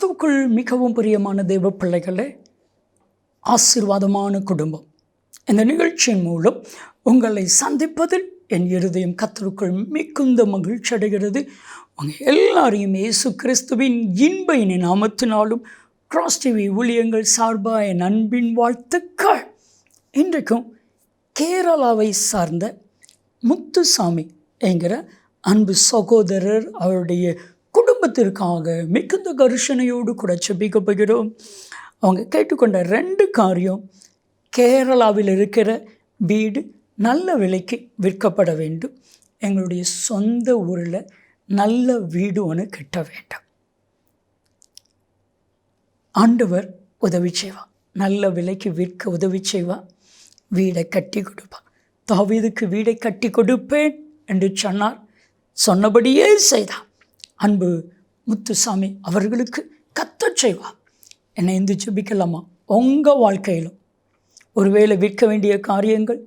கிறிஸ்துவுக்குள் மிகவும் பிரியமான தேவ பிள்ளைகளே, ஆசீர்வாதமான குடும்பம். இந்த நிகழ்ச்சியின் மூலம் உங்களை சந்திப்பதில் என் இருதயம் கர்த்தருக்குள் மிகுந்த மகிழ்ச்சி அடைகிறது. உங்கள் எல்லாரையும் இயேசு கிறிஸ்துவின் இன்ப இனி நாமத்தினாலும் கிராஸ் டிவி ஊழியங்கள் சார்பாக என் அன்பின் வாழ்த்துக்கள். இன்றைக்கும் கேரளாவை சார்ந்த முத்துசாமி என்கிற அன்பு சகோதரர் அவருடைய குடும்பத்திற்காக மிகுந்த கரிசனையோடு கூட செபிக்கப்படுகிறோம். அவங்க கேட்டுக்கொண்ட 2 காரியம்: கேரளாவில் இருக்கிற வீடு நல்ல விலைக்கு விற்கப்பட வேண்டும், எங்களுடைய சொந்த ஊரில் நல்ல வீடு ஒன்று கட்ட வேண்டும். ஆண்டவர் உதவி செய்வார், நல்ல விலைக்கு விற்க உதவி செய்வார், வீடை கட்டி கொடுப்பார். தாவீதுக்கு வீடை கட்டி கொடுப்பேன் என்று சொன்னார், சொன்னபடியே செய்தார். அன்பு முத்துசாமி அவர்களுக்கு கர்த்தர் செய்வார். என்னை இந்த ஜெபிக்கலாமா? உங்கள் வாழ்க்கையிலும் ஒருவேளை விற்க வேண்டிய காரியங்கள்,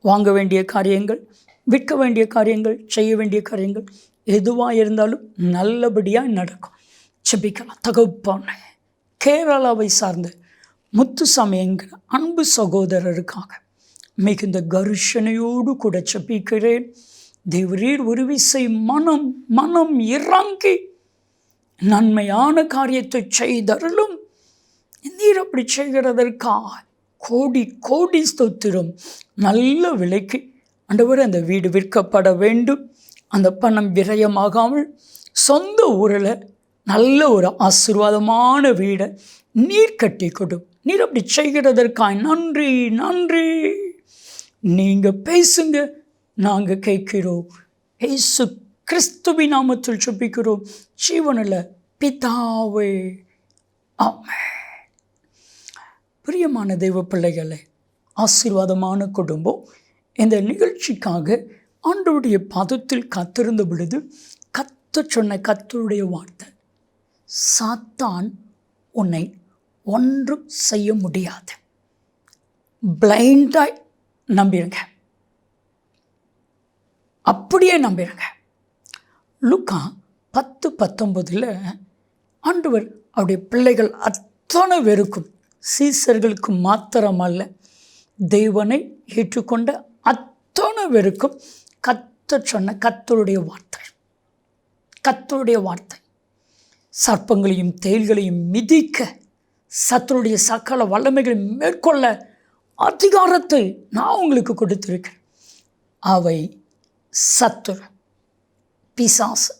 வாங்க வேண்டிய காரியங்கள், விற்க வேண்டிய காரியங்கள், செய்ய வேண்டிய காரியங்கள் எதுவாக இருந்தாலும் நல்லபடியாக நடக்கும். ஜெபிக்கலாம். தகப்பான கேரளாவை சார்ந்த முத்துசாமி என்கிற அன்பு சகோதரருக்காக மிகுந்த கரிசனையோடு கூட ஜெபிக்கிறேன். தேவரீர் ஒரு விசை மனம் இறங்கி நன்மையான காரியத்தை செய்தருளும். நீர் அப்படி செய்கிறதற்காக கோடி கோடி ஸ்தோத்திரம். நல்ல விலைக்கு ஆண்டவரே அந்த வீடு விற்கப்பட வேண்டும். அந்த பணம் விரயமாகாமல் சொந்த ஊரில் நல்ல ஒரு ஆசீர்வாதமான வீடை நீர் கட்டி கொடு. நீர் அப்படி செய்கிறதற்காக நன்றி நன்றி. நீங்கள் பேசுங்க, நாங்கள் கேட்கிறோம். இயேசு கிறிஸ்துவின் நாமத்தில் ஜெபிக்கிறோம் ஜீவனில் பிதாவே, ஆமென். பிரியமான தெய்வ பிள்ளைகளே, ஆசீர்வாதமான குடும்பம். இந்த நிகழ்ச்சிக்காக ஆண்டவருடைய பாதத்தில் காத்திருந்த பொழுது கர்த்தர் சொன்ன கர்த்தருடைய வார்த்தை: சாத்தான் உன்னை ஒன்றும் செய்ய முடியாது. பிளைண்டாய் நம்பிருங்க, அப்படியே நம்பிடுங்க. லூக்கா 10:19 ஆண்டவர் அவருடைய பிள்ளைகள் அத்தனை பேருக்கும், சீசர்களுக்கு மாத்திரமல்ல, தேவனை ஏற்றுக்கொண்ட அத்தனை பேருக்கும் கர்த்தர் சொன்ன கர்த்தருடைய வார்த்தை: சர்ப்பங்களையும் தேள்களையும் மிதிக்க, சத்துருடைய சகல வல்லமைகளை மேற்கொள்ள அதிகாரத்தை நான் உங்களுக்கு கொடுத்திருக்கிறேன். அவை சத்துரு, பிசாசு,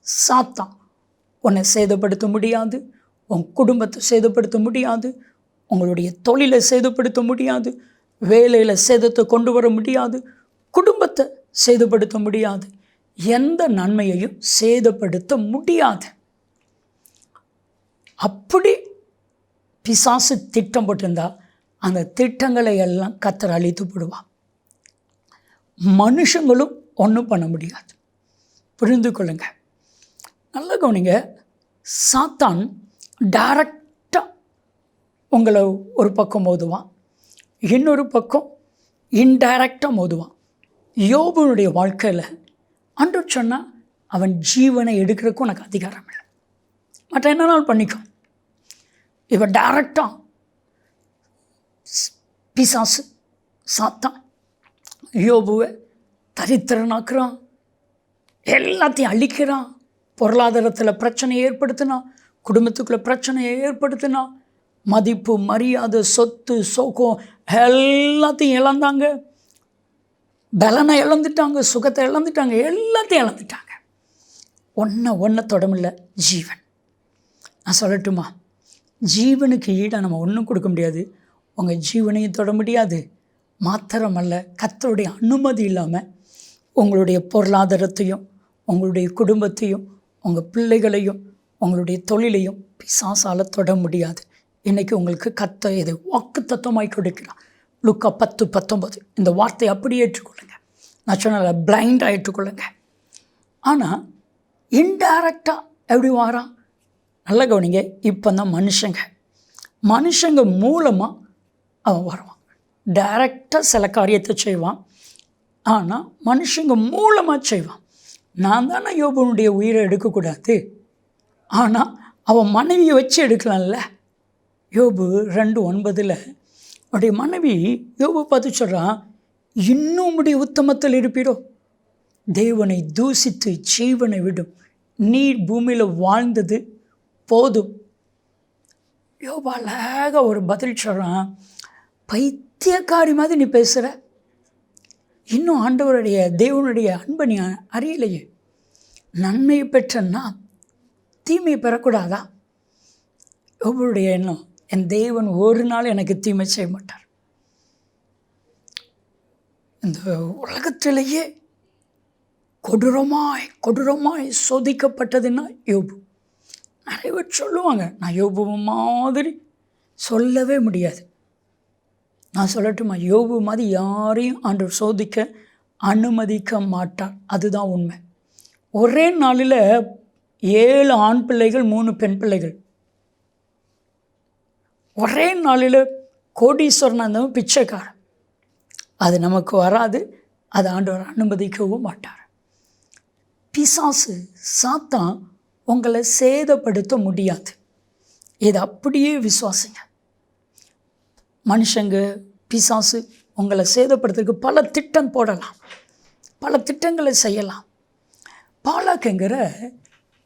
சாத்தான் உன்னை சேதப்படுத்த முடியாது, உன் குடும்பத்தை சேதப்படுத்த முடியாது, உங்களுடைய தொழிலை சேதப்படுத்த முடியாது, வேலையில் சேதத்தை கொண்டு வர முடியாது, குடும்பத்தை சேதப்படுத்த முடியாது, எந்த நன்மையையும் சேதப்படுத்த முடியாது. அப்படி பிசாசு திட்டம் போட்டிருந்தால் அந்த திட்டங்களை எல்லாம் கர்த்தர் அழித்து போடுவார். மனுஷங்களும் ஒன்றும் பண்ண முடியாது. புரிந்து கொள்ளுங்க, நல்ல கவனிங்க. சாத்தான் டைரக்டாக உங்களை ஒரு பக்கம் மோதுவான், இன்னொரு பக்கம் இன்டைரக்டாக மோதுவான். யோபுனுடைய வாழ்க்கையில் ஆண்டவர் சொன்னால் அவன் ஜீவனை எடுக்கிறதுக்கும் உனக்கு அதிகாரம் இல்லை, மற்ற என்னன்னாலும் பண்ணிக்கும். இவன் டைரக்டாக பிசாசு சாத்தான் யோபுவை தரித்திரனாக்குறான், எல்லாத்தையும் அழிக்கிறான், பொருளாதாரத்தில் பிரச்சனையை ஏற்படுத்தினான், குடும்பத்துக்குள்ளே பிரச்சனையை ஏற்படுத்தினான், மதிப்பு மரியாதை சொத்து சோகம் எல்லாத்தையும் இழந்தாங்க, பலனை இழந்துட்டாங்க, சுகத்தை இழந்துட்டாங்க, எல்லாத்தையும் இழந்துட்டாங்க. ஒன்றை தொடமில்ல ஜீவன். நான் சொல்லட்டுமா, ஜீவனுக்கு ஈடாக நம்ம ஒன்றும் கொடுக்க முடியாது. உங்கள் ஜீவனையும் தொட முடியாது. மாத்திரமல்ல, கர்த்தருடைய அனுமதி இல்லாமல் உங்களுடைய பொருளாதாரத்தையும், உங்களுடைய குடும்பத்தையும், உங்கள் பிள்ளைகளையும், உங்களுடைய தொழிலையும் பிசாசால் தொட முடியாது. இன்றைக்கி உங்களுக்கு கர்த்தர் இதை வாக்குத்தத்தமாய் கொடுக்கிறார். லூக்கா 10:19 இந்த வார்த்தையை அப்படியே ஏற்றுக்கொள்ளுங்க. நான் சொன்ன பிளைண்டாக ஏற்றுக்கொள்ளுங்க. ஆனால் இன்டைரக்டாக எப்படி வாரான்? நல்ல கவனிங்க. இப்போ தான் மனுஷங்க மூலமாக அவன் வருவான். டைரக்டாக சில காரியத்தை செய்வான், ஆனால் மனுஷங்க மூலமாக செய்வான். நான் தானே யோபுனுடைய உயிரை எடுக்கக்கூடாது, ஆனால் அவன் மனைவியை வச்சு எடுக்கலாம்ல. யோபு 2:9 அவருடைய மனைவி யோபு பார்த்து சொல்கிறான், இன்னும் உம்முடைய உத்தமத்தில் இருப்பீரோ, தேவனை தூசித்து ஜீவனை விடும், நீர் பூமியில் வாழ்ந்தது போதும். யோபு அழகாக ஒரு பதில் சொல்கிறான், பைத்தியக்காரி மாதிரி நீ பேசுகிற, இன்னும் ஆண்டவருடைய தேவனுடைய அன்பை நீ அறியலையே, நன்மையை பெற்றன்னா தீமையை பெறக்கூடாதா? யோபுடைய எண்ணம், என் தேவன் ஒரு நாள் எனக்கு தீமை செய்ய மாட்டார். இந்த உலகத்திலேயே கொடூரமாய் சோதிக்கப்பட்டதுன்னா யோபு. நிறைய பேர் சொல்லுவாங்க, நான் யோபு மாதிரி சொல்லவே முடியாது. நான் சொல்லட்டுமா, யோபு மாதிரி யாரையும் ஆண்டவர் சோதிக்க அனுமதிக்க மாட்டார். அதுதான் உண்மை. ஒரே நாளில் 7 ஆண் பிள்ளைகள் 3 பெண் பிள்ளைகள். ஒரே நாளில் கோடீஸ்வரன் இருந்தவன் பிச்சைக்காரன். அது நமக்கு வராது, அது ஆண்டவர் அனுமதிக்கவும் மாட்டார். பிசாசு சாத்தான் உங்களை சேதப்படுத்த முடியாது. இதை அப்படியே விசுவாசிங்க. மனுஷங்க பிசாசு உங்களை சேதப்படுத்துறதுக்கு பல திட்டம் போடலாம், பல திட்டங்களை செய்யலாம். பாலாக் என்கிற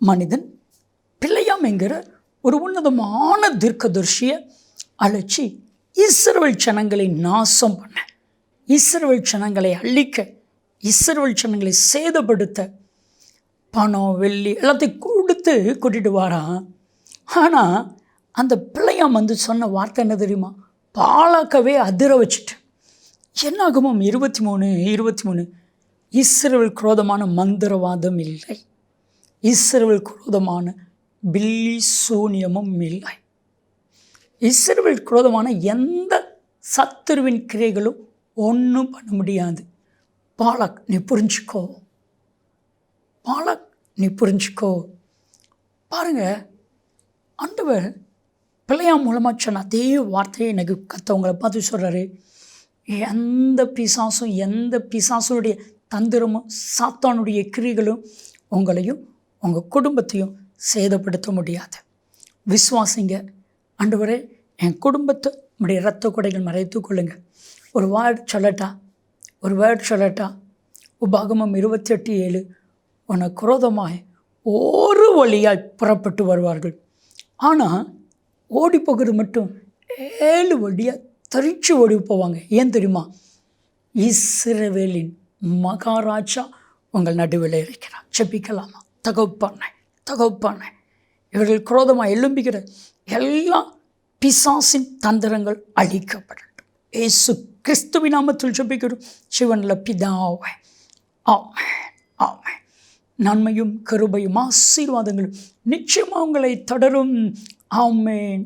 மனிதன் பிள்ளையாம் என்கிற ஒரு உன்னதமான தீர்க்கதரிசியை அழைச்சி இஸ்ரவேல் ஜனங்களை நாசம் பண்ண, இஸ்ரவேல் ஜனங்களை அழிக்க, இஸ்ரவேல் ஜனங்களை சேதப்படுத்த பணம் வெள்ளி எல்லாத்தையும் கொடுத்து கூட்டிகிட்டு வாரான். ஆனால் அந்த பிள்ளையாம் சொன்ன வார்த்தை என்ன தெரியுமா? பாலாக்கவே அதிர வச்சுட்டு. என்னாகமும் 23:23 இஸ்ரவேல் குரோதமான மந்திரவாதம் இல்லை, இஸ்ரவேல் குரோதமான பில்லி சூனியமும் இல்லை, இஸ்ரவேல் குரோதமான எந்த சத்துருவின் கிரைகளும் ஒன்றும் பண்ண முடியாது. பாலாக் நீ புரிஞ்சுக்கோ, பாலாக் நீ புரிஞ்சுக்கோ. பாருங்கள், ஆண்டவர் பிள்ளையாம் மூலமாக சொன்ன அதே வார்த்தையை எனக்கு கத்தவங்களை பார்த்து சொல்கிறாரு, எந்த பிசாசுடைய தந்திரமும் சாத்தானுடைய கிரிகளும் உங்களையும் உங்கள் குடும்பத்தையும் சேதப்படுத்த முடியாது. விசுவாசிங்க. ஆண்டவரே, என் குடும்பத்தை உடைய இரத்த கொடைகள் மறைத்து கொள்ளுங்க. ஒரு வேர்ட் சொல்லட்டா? உபாகமம் 28:7 உனக்கு குரோதமாய் ஒரு வழியாய் புறப்பட்டு வருவார்கள், ஆனால் ஓடி போகிறது மட்டும் 7 வழியாக தரிச்சு ஓடி போவாங்க. ஏன் தெரியுமா? இஸ்ரவேலின் மகாராஜா உங்கள் நடுவில் இருக்கிறார். செபிக்கலாமா? தகப்பான இவர்கள் குரோதமாக எழும்புகிற எல்லா பிசாசின் தந்திரங்கள் அழிக்கப்படட்டும். இயேசு கிறிஸ்துவின் நாமத்தில் ஜெபிக்கிறோம் சிவன்ல பிதாவே. ஆமென். நன்மையும் கிருபையும் ஆசீர்வாதங்களும் நிச்சயமாக உங்களை தொடரும். ஆமென்.